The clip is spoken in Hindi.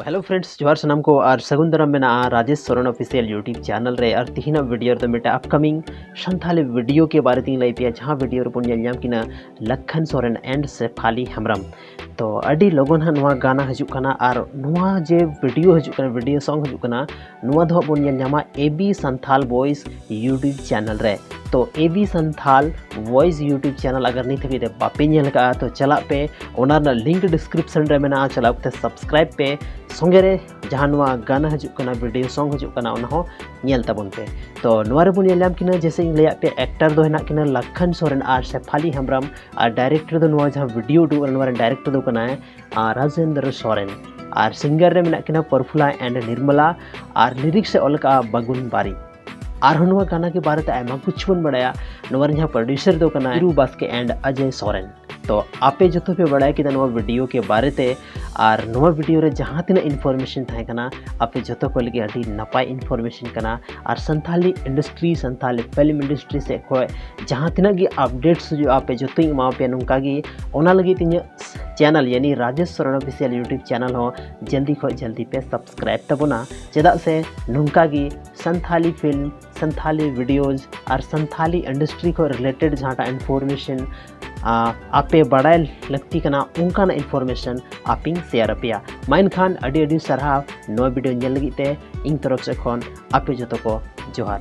तो हेलो फ्रेंड्स जोहार सनम को और सगुन दरम में Rajesh Soren official YouTube channel रे और तीना वीडियो तो मेटा अपकमिंग संथाली वीडियो के बारे में लाई पे जहां वीडियो रे बन नाम किना लखन सोरेन एंड शेफाली हेम्ब्रम तो अडी लोगन हा गाना हजूक कना और नुआ जे वीडियो हजूक कना वीडियो सॉन्ग हजूक कना नुआ दो बन नामा AB Santhal voice YouTube channel रे तो AB Santhal voice YouTube channel अगर नहीं थे बापे नेल का तो चला पे ओना लिंक डिस्क्रिप्शन रे मेना चला पे सब्सक्राइब पे संगे रे जहाँ नुआ गाना हजूक कना वीडियो सॉन्ग हजूक कना ओना हो नेल ताबन पे तो नुआ रे बुन नाम किना जैसे इन लैया पे एक्टर दो हेना किना लखन सोरेन और शेफाली हेम्ब्रम और डायरेक्टर दो नुआ जहाँ वीडियो उडू नुआ डायरेक्टर दो कना राजेंद्र सोरेन और सिंगर रे मेना किना परफुला एंड निर्मला और लिरिक्स से अलका बगुन बारी और गाना के बारे में आयमा कुछ बन बड़ाया जहाँ प्रोड्यूसर दो कना इरू बास्के एंड अजय सोरेन तो आपे जो पे बड़ा कि वीडियो के बारे में और वीडियो रे जहाँ तीना इन्फॉर्मेशन था कना आपे जो को लगे अभी नपाय इन्फॉर्मेशन कना और Santhali industry Santhali film industry से खो जहाँ तीना गी अपडेट्स जो आपे जो एमा पे नुका गी ओना लगे तीन चैनल यानी Rajesh Soren official YouTube channel हो जल्दी खो जल्दी पे सब्सक्राइब तबना चेदा से नुका गी संथाली फिल्म संथाली वीडियोज और संथाली इंडस्ट्री को रिलेटेड जहाँ इन्फॉर्मेशन आपे बड़ा लगती कना उनका इन्फॉर्मेशन आप शेयर पे माइन खान अडी अडी सरहाव नो वीडियो नेल लगी ते इन तरफ से खन आपे जो को जोहार।